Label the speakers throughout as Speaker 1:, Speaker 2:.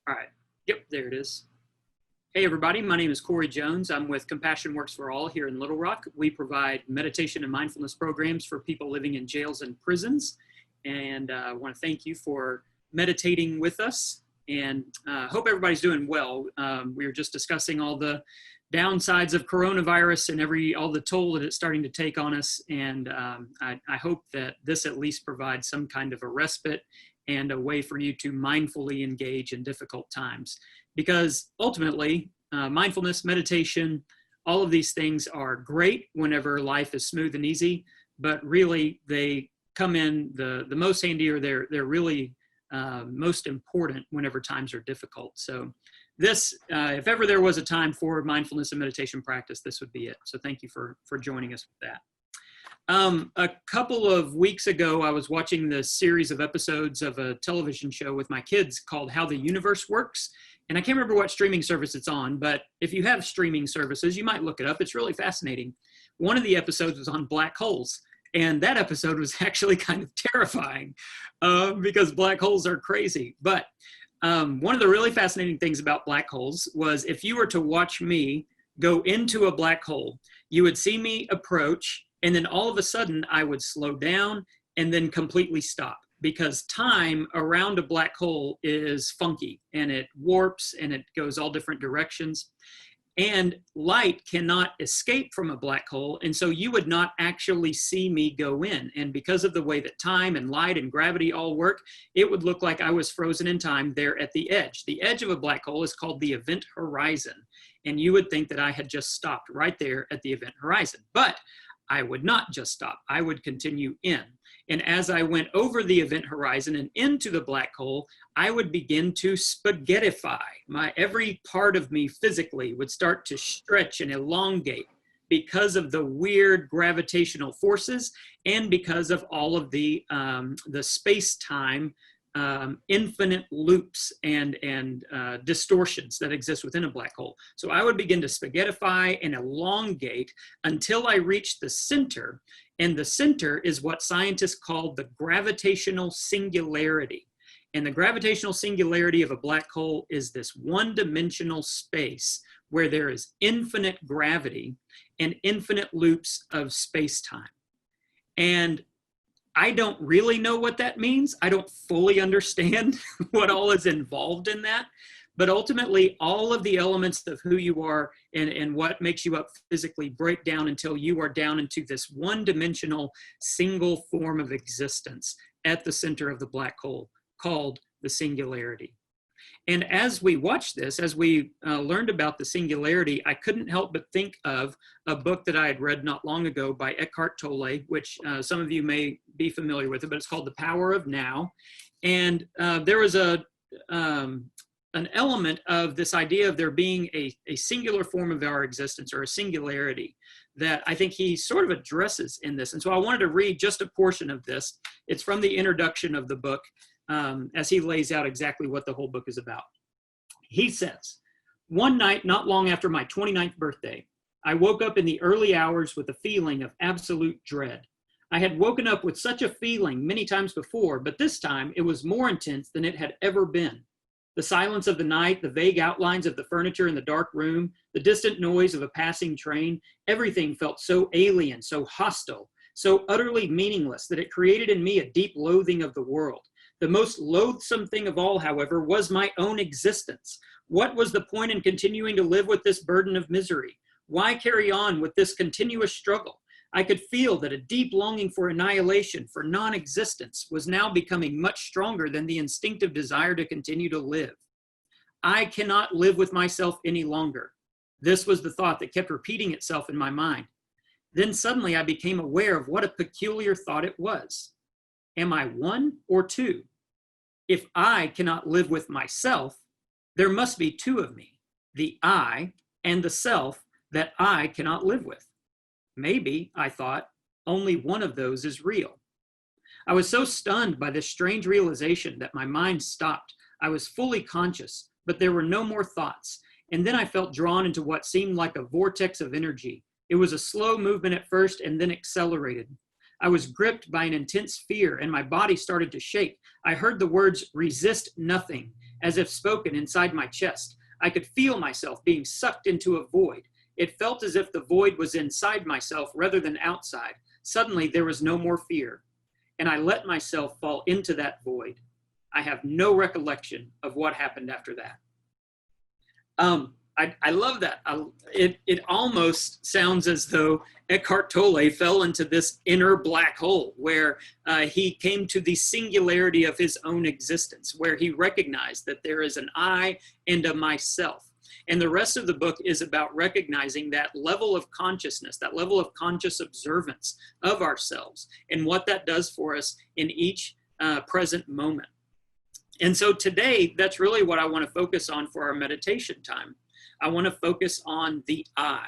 Speaker 1: All right. Yep, there it is. Hey, everybody. My name is Corey Jones. I'm with Compassion Works for All here in Little Rock. We provide meditation and mindfulness programs for people living in jails and prisons. And I want to thank you for meditating with us. And hope everybody's doing well. We were just discussing all the downsides of coronavirus and all the toll that it's starting to take on us. And I hope that this at least provides some kind of a respite and a way for you to mindfully engage in difficult times. Because ultimately, mindfulness, meditation, all of these things are great whenever life is smooth and easy, but really they come in the most handy, or they're really most important whenever times are difficult. So this, if ever there was a time for mindfulness and meditation practice, this would be it. So thank you for joining us with that. A couple of weeks ago, I was watching this series of episodes of a television show with my kids called How the Universe Works. And I can't remember what streaming service it's on, but if you have streaming services, you might look it up. It's really fascinating. One of the episodes was on black holes. And that episode was actually kind of terrifying because black holes are crazy. But one of the really fascinating things about black holes was if you were to watch me go into a black hole, you would see me approach, and then all of a sudden I would slow down and then completely stop, because time around a black hole is funky and it warps and it goes all different directions. And light cannot escape from a black hole. And so you would not actually see me go in. And because of the way that time and light and gravity all work, it would look like I was frozen in time there at the edge. The edge of a black hole is called the event horizon. And you would think that I had just stopped right there at the event horizon. But I would not just stop. I would continue in. And as I went over the event horizon and into the black hole, I would begin to spaghettify. Every part of me physically would start to stretch and elongate because of the weird gravitational forces and because of all of the space-time infinite loops and distortions that exist within a black hole. So I would begin to spaghettify and elongate until I reached the center. And the center is what scientists call the gravitational singularity. And the gravitational singularity of a black hole is this one-dimensional space where there is infinite gravity and infinite loops of space-time. And I don't really know what that means. I don't fully understand what all is involved in that. But ultimately, all of the elements of who you are and what makes you up physically break down until you are down into this one-dimensional single form of existence at the center of the black hole called the singularity. And as we watched this, as we learned about the singularity, I couldn't help but think of a book that I had read not long ago by Eckhart Tolle, which some of you may be familiar with it, but it's called The Power of Now. And there was an element of this idea of there being a singular form of our existence, or a singularity, that I think he sort of addresses in this. And so I wanted to read just a portion of this. It's from the introduction of the book, as he lays out exactly what the whole book is about. He says, "One night, not long after my 29th birthday, I woke up in the early hours with a feeling of absolute dread. I had woken up with such a feeling many times before, but this time it was more intense than it had ever been. The silence of the night, the vague outlines of the furniture in the dark room, the distant noise of a passing train, everything felt so alien, so hostile, so utterly meaningless that it created in me a deep loathing of the world. The most loathsome thing of all, however, was my own existence. What was the point in continuing to live with this burden of misery? Why carry on with this continuous struggle? I could feel that a deep longing for annihilation, for non-existence, was now becoming much stronger than the instinctive desire to continue to live. I cannot live with myself any longer. This was the thought that kept repeating itself in my mind. Then suddenly I became aware of what a peculiar thought it was. Am I one or two? If I cannot live with myself, there must be two of me, the I and the self that I cannot live with. Maybe, I thought, only one of those is real. I was so stunned by this strange realization that my mind stopped. I was fully conscious, but there were no more thoughts. And then I felt drawn into what seemed like a vortex of energy. It was a slow movement at first and then accelerated. I was gripped by an intense fear and my body started to shake. I heard the words, "resist nothing," as if spoken inside my chest. I could feel myself being sucked into a void. It felt as if the void was inside myself rather than outside. Suddenly, there was no more fear, and I let myself fall into that void. I have no recollection of what happened after that. I love that. It almost sounds as though Eckhart Tolle fell into this inner black hole where he came to the singularity of his own existence, where he recognized that there is an I and a myself. And the rest of the book is about recognizing that level of consciousness, that level of conscious observance of ourselves, and what that does for us in each present moment. And so today, that's really what I want to focus on for our meditation time. I want to focus on the I.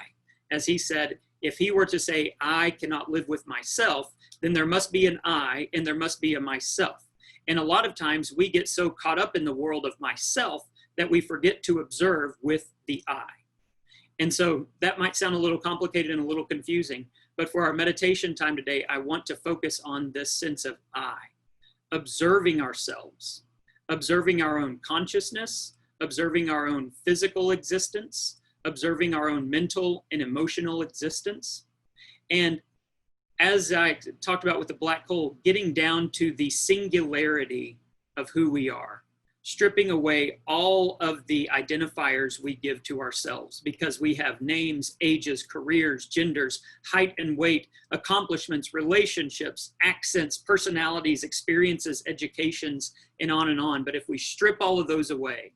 Speaker 1: As he said, if he were to say, I cannot live with myself, then there must be an I and there must be a myself. And a lot of times we get so caught up in the world of myself that we forget to observe with the I. And so that might sound a little complicated and a little confusing, but for our meditation time today, I want to focus on this sense of I, observing ourselves, observing our own consciousness, observing our own physical existence, observing our own mental and emotional existence. And as I talked about with the black hole, getting down to the singularity of who we are, stripping away all of the identifiers we give to ourselves because we have names, ages, careers, genders, height and weight, accomplishments, relationships, accents, personalities, experiences, educations, and on and on. But if we strip all of those away,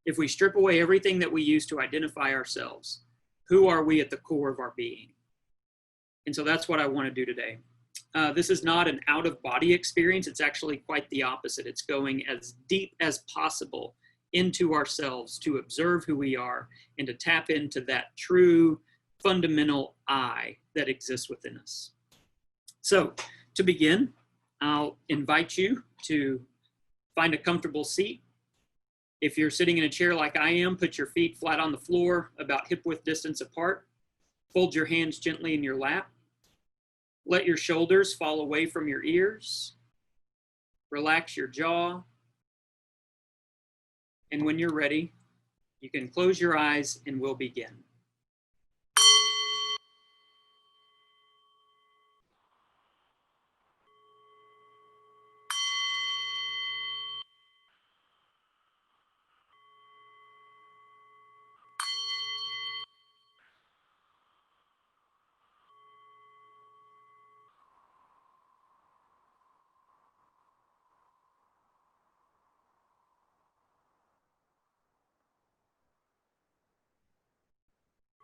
Speaker 1: if we strip away everything that we use to identify ourselves, who are we at the core of our being? And so that's what I want to do today. This is not an out-of-body experience. It's actually quite the opposite. It's going as deep as possible into ourselves to observe who we are and to tap into that true fundamental I that exists within us. So to begin, I'll invite you to find a comfortable seat. If you're sitting in a chair like I am, put your feet flat on the floor, about hip-width distance apart. Fold your hands gently in your lap. Let your shoulders fall away from your ears. Relax your jaw. And when you're ready, you can close your eyes and we'll begin.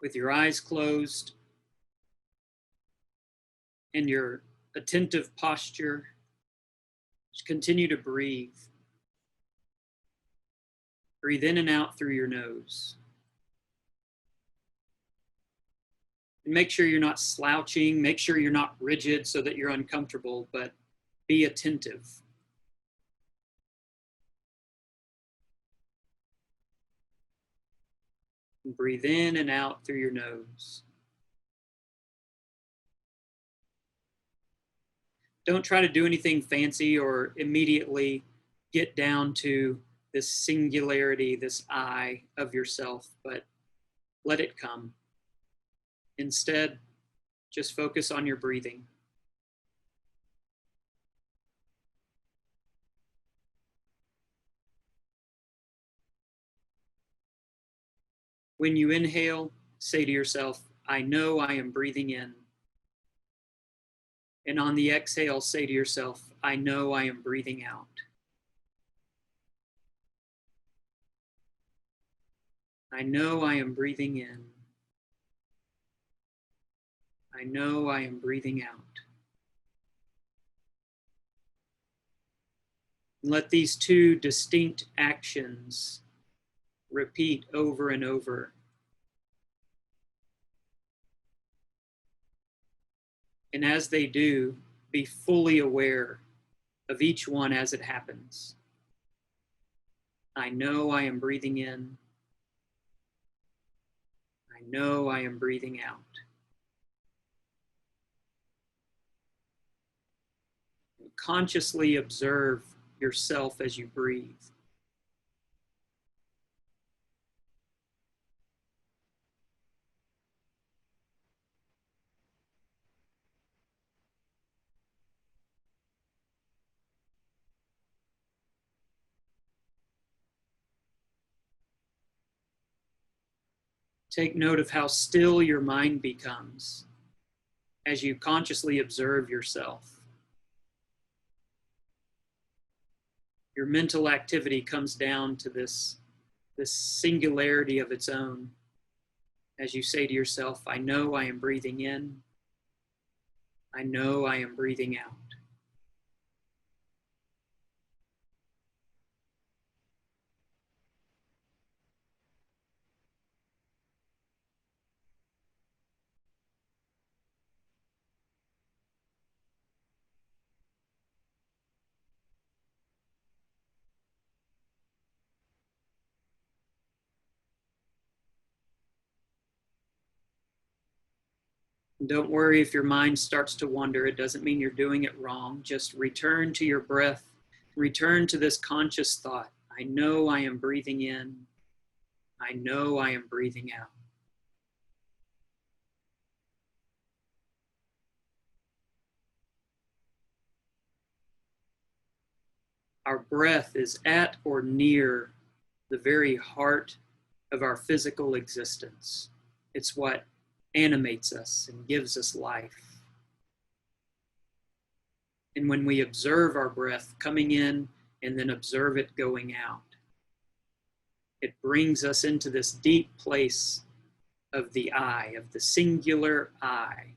Speaker 1: With your eyes closed and your attentive posture, just continue to breathe. Breathe in and out through your nose. And make sure you're not slouching. Make sure you're not rigid so that you're uncomfortable, but be attentive. And breathe in and out through your nose. Don't try to do anything fancy or immediately get down to this singularity, this I of yourself, but let it come. Instead, just focus on your breathing. When you inhale, say to yourself, I know I am breathing in. And on the exhale, say to yourself, I know I am breathing out. I know I am breathing in. I know I am breathing out. And let these two distinct actions repeat over and over. And as they do, be fully aware of each one as it happens. I know I am breathing in. I know I am breathing out. Consciously observe yourself as you breathe. Take note of how still your mind becomes as you consciously observe yourself. Your mental activity comes down to this singularity of its own as you say to yourself, I know I am breathing in. I know I am breathing out. And don't worry if your mind starts to wander. It doesn't mean you're doing it wrong. Just return to your breath. Return to this conscious thought. I know I am breathing in. I know I am breathing out. Our breath is at or near the very heart of our physical existence. It's what animates us and gives us life. And when we observe our breath coming in and then observe it going out, it brings us into this deep place of the I, of the singular I.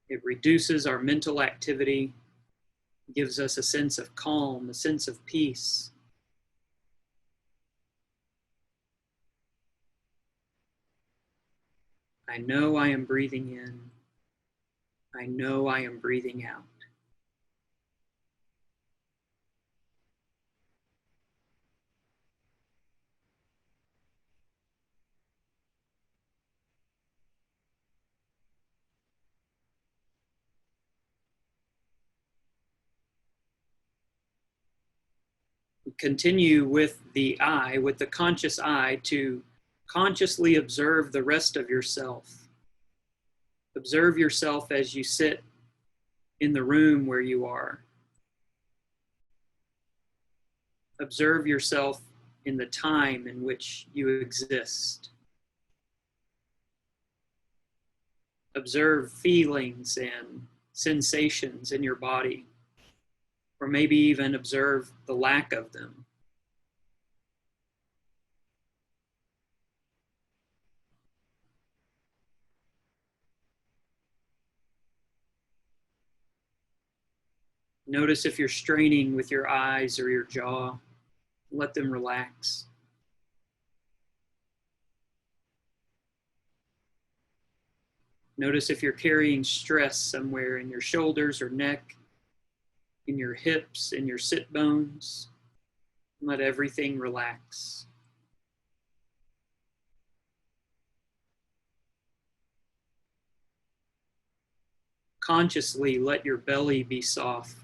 Speaker 1: It reduces our mental activity, gives us a sense of calm, a sense of peace. I know I am breathing in. I know I am breathing out. Continue with the I, with the conscious I, to consciously observe the rest of yourself. Observe yourself as you sit in the room where you are. Observe yourself in the time in which you exist. Observe feelings and sensations in your body, or maybe even observe the lack of them. Notice if you're straining with your eyes or your jaw. Let them relax. Notice if you're carrying stress somewhere in your shoulders or neck, in your hips, in your sit bones. Let everything relax. Consciously let your belly be soft.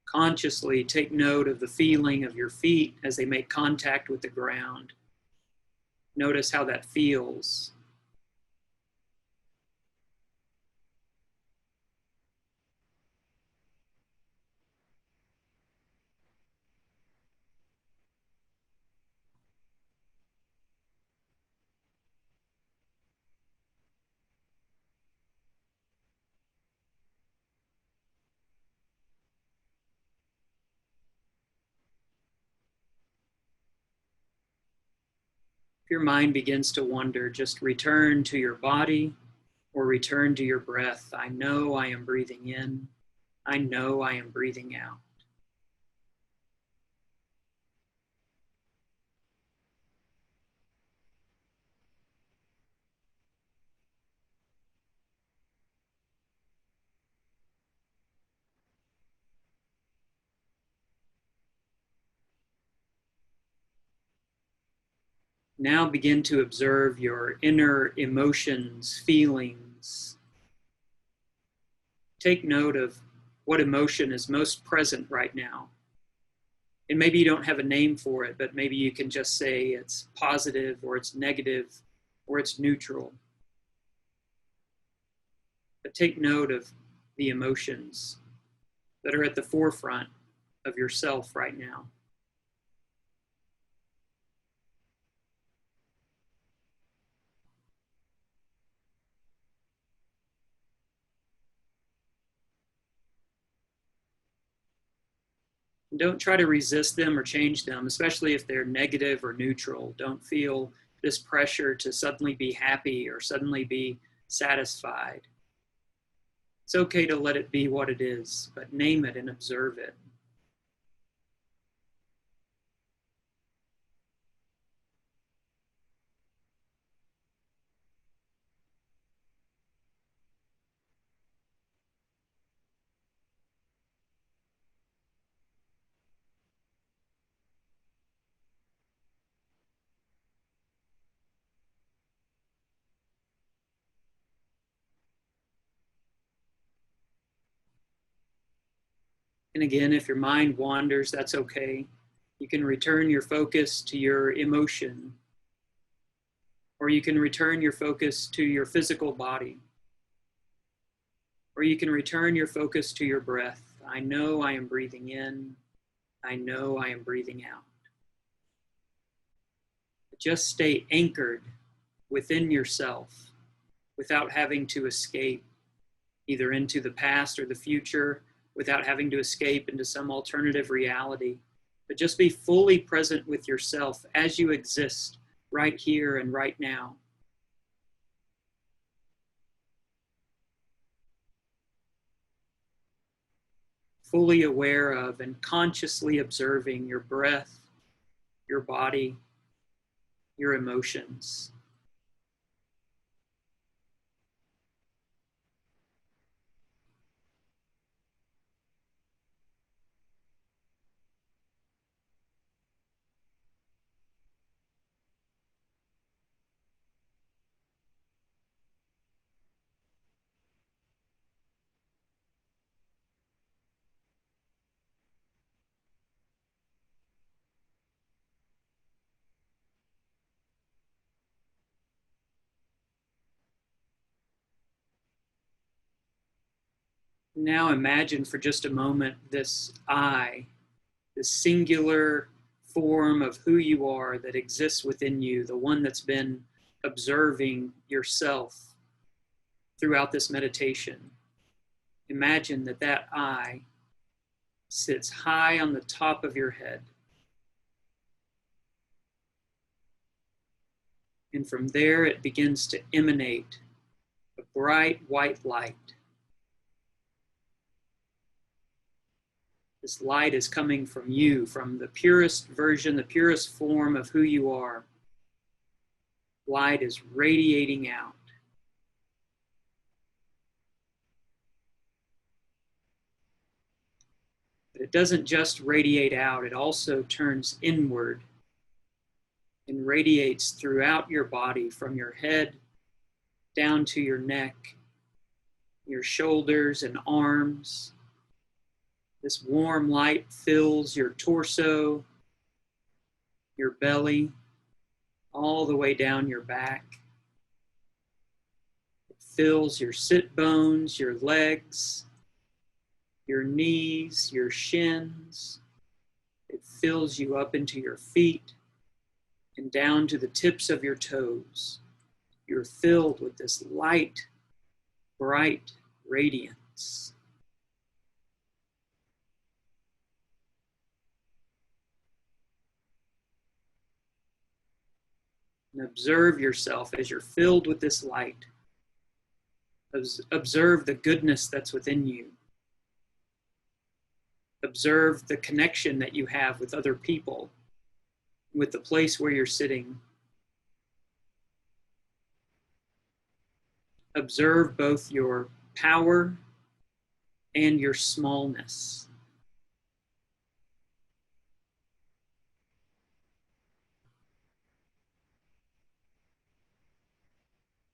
Speaker 1: Consciously take note of the feeling of your feet as they make contact with the ground. Notice how that feels. If your mind begins to wander, just return to your body or return to your breath. I know I am breathing in. I know I am breathing out. Now begin to observe your inner emotions, feelings. Take note of what emotion is most present right now. And maybe you don't have a name for it, but maybe you can just say it's positive or it's negative or it's neutral. But take note of the emotions that are at the forefront of yourself right now. And don't try to resist them or change them, especially if they're negative or neutral. Don't feel this pressure to suddenly be happy or suddenly be satisfied. It's okay to let it be what it is, but name it and observe it. And again, if your mind wanders, that's okay. You can return your focus to your emotion, or you can return your focus to your physical body, or you can return your focus to your breath. I know I am breathing in. I know I am breathing out. Just stay anchored within yourself without having to escape either into the past or the future, without having to escape into some alternative reality. But just be fully present with yourself as you exist right here and right now. Fully aware of and consciously observing your breath, your body, your emotions. Now imagine for just a moment this I, this singular form of who you are that exists within you, the one that's been observing yourself throughout this meditation. Imagine that that I sits high on the top of your head. And from there, it begins to emanate a bright white light. This light is coming from you, from the purest version, the purest form of who you are. Light is radiating out. But it doesn't just radiate out, it also turns inward and radiates throughout your body, from your head down to your neck, your shoulders and arms. This warm light fills your torso, your belly, all the way down your back. It fills your sit bones, your legs, your knees, your shins. It fills you up into your feet and down to the tips of your toes. You're filled with this light, bright radiance. And observe yourself as you're filled with this light. Observe the goodness that's within you. Observe the connection that you have with other people, with the place where you're sitting. Observe both your power and your smallness.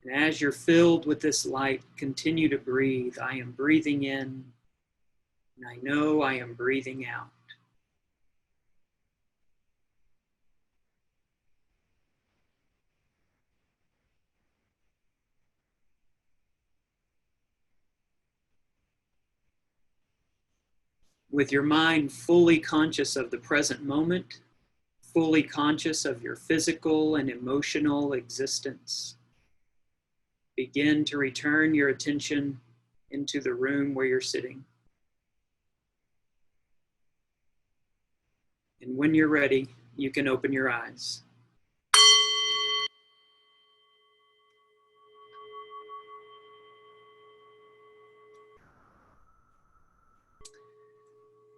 Speaker 1: And as you're filled with this light, continue to breathe. I am breathing in, and I know I am breathing out. with your mind fully conscious of the present moment, fully conscious of your physical and emotional existence. Begin to return your attention into the room where you're sitting. And when you're ready, you can open your eyes.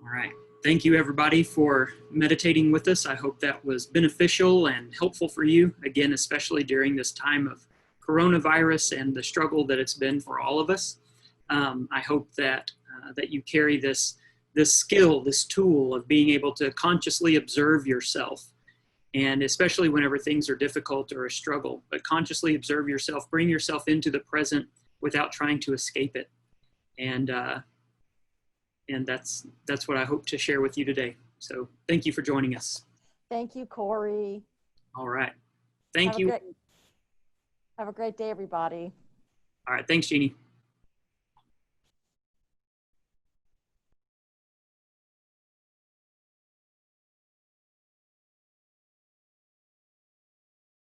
Speaker 1: All right. Thank you, everybody, for meditating with us. I hope that was beneficial and helpful for you, again, especially during this time of coronavirus and the struggle that it's been for all of us. I hope that you carry this skill, this tool of being able to consciously observe yourself, and especially whenever things are difficult or a struggle, but consciously observe yourself, bring yourself into the present without trying to escape it. And that's what I hope to share with you today. So thank you for joining us.
Speaker 2: Thank you, Corey.
Speaker 1: All right. Thank you.
Speaker 2: Have a great day, everybody.
Speaker 1: All right. Thanks, Jeannie.